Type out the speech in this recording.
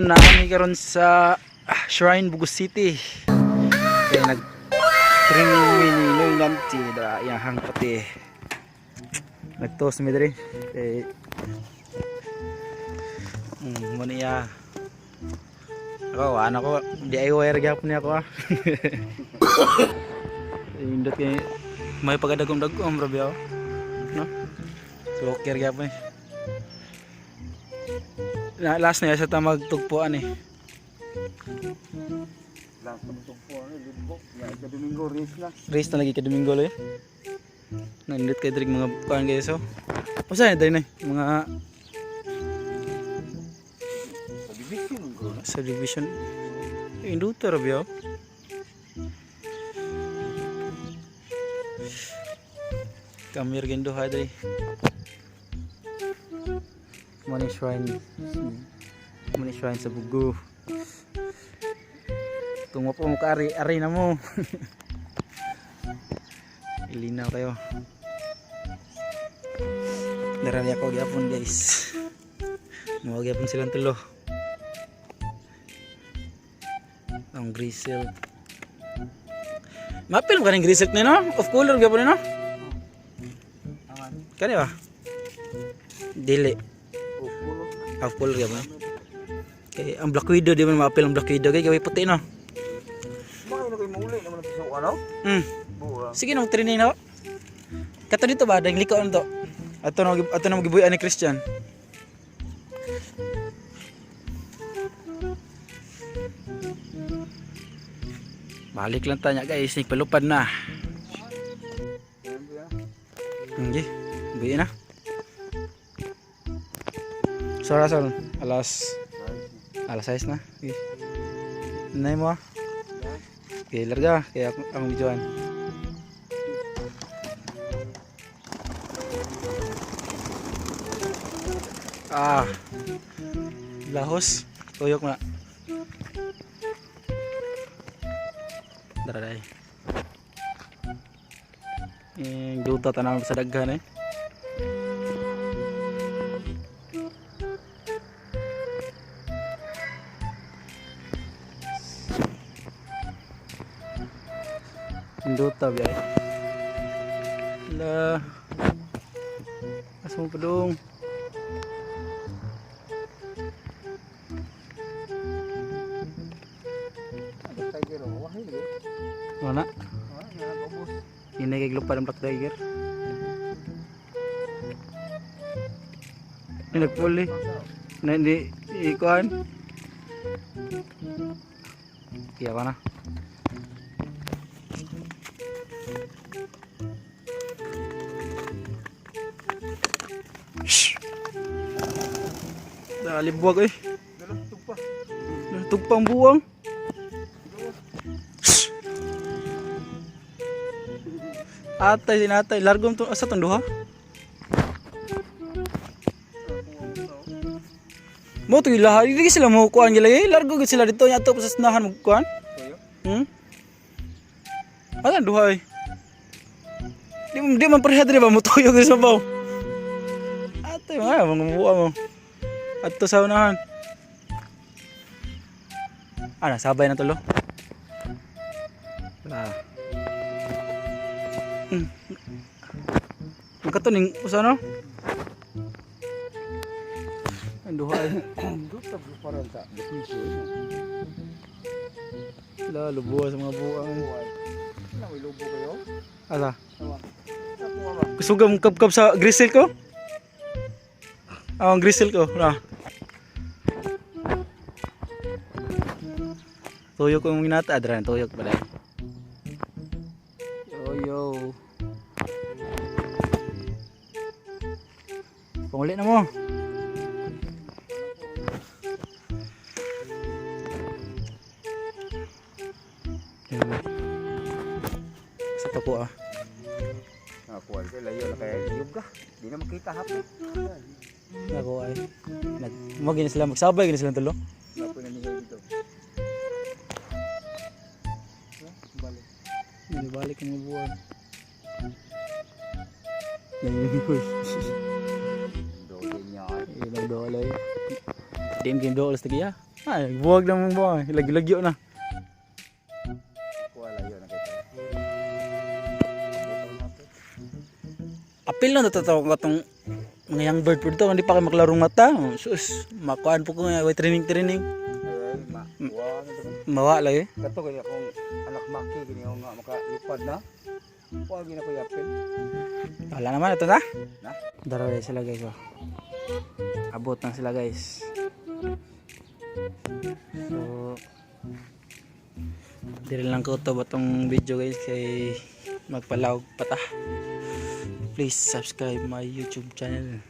Na kami karon sa Shrine Bugos City. Kaya nag-training mini nanti dra yang pati. Nagtos mi diri. Eh mo niya. Ako ko DIY gyapon niya ako. Indot kay may pagadagom-dagom bro biyaw. No? So okay gyapon. Last na sa tamag tugpuan eh. Last na tugpuan eh, libbo. Ya ka Domingo race na. Race na lagi ka Domingo lo eh. Nandito kay dirig mga kuan guys so. Usa na dai na mga subdivision. Induto ra biyo. Kamir gendo ha dai. Money shrine sa Bugo. Kung mo po ari na mo. Ilinaw kayo. Darali ako gyapon guys. Mo gyapon silang tulo. Ang grisel. Mapil mo kaning grisel ni no? Of color gyapon no? Kani ba? Dili. Half color gyapon. Kay ang Black Widow di man maapil ang Black Widow kay gaway puti no. Bakit na kayo mauli naman sa ano? Sige na mag-training na. Kato dito ba dang liko to. Ato na magibuyan ni Christian. Balik lang tanya guys, nagpalupad na. Hindi, buhay na. Sorry, alas 6 na. Okay. Nay mo. Okay, larga kaya ang videoan. Lahos, tuyok na. Daray. Duta tanang sa daghan eh. Duta biya. La. Asmo padung. Mana? Ini kayak lupa dan Black Tiger. Ini nagpuli. Nah di ikuan. Iya mana? Dah libuag eh. Tugpang buang. Atay sinatay largom to asa tong duha. Mo to ilaha dili sila mo kuan gila largo gid sila dito nya ato sa sinahan mo kuan. Ala duha eh. Di man pareha diri ba mo tuyo gid sa baw. Atay mga buwa mo. Ato sa unahan. Ana sabay na tulo. Magkatuning usano? Anduhay. Duta parang sa dito. Lalo buwas mga buang. Na may lobo kayo? Asa? Kusugam kap sa grisil ko? Ang grisil ko, na. Tuyok ko mong ginata, adran tuyok pala. Yo. Pangulit na mo. Sa toko ah. Nakuha ko layo na kaya yug ka. Di na makita hapon. Nako ay. Magin sila magsabay gini sila tulo. Napo na niya dito. Balik. Balik ang buwan. Nangyayon ko. Dole niya. Ilang dolay. Game dool sa tigiya. Ay, buwag na mong buwag. Lagi-lagyo na. Kuha layo na kita. Apil lang natatawag ko itong mga young bird po dito. Hindi pa kayo maklarong mata. Sus, makuhaan po ko nga. Way training. Ay, ma. Kuha na ito. Mawa lang eh. Kato kaya kung anak maki gini ako nga makalupad na. Kuha gina ko yapin. Wala naman. Ito na. Na? Darawa sila guys. Oh. Abot na sila guys. So, dili lang ko ito batong video guys kay magpalawag pata. Please subscribe my YouTube channel.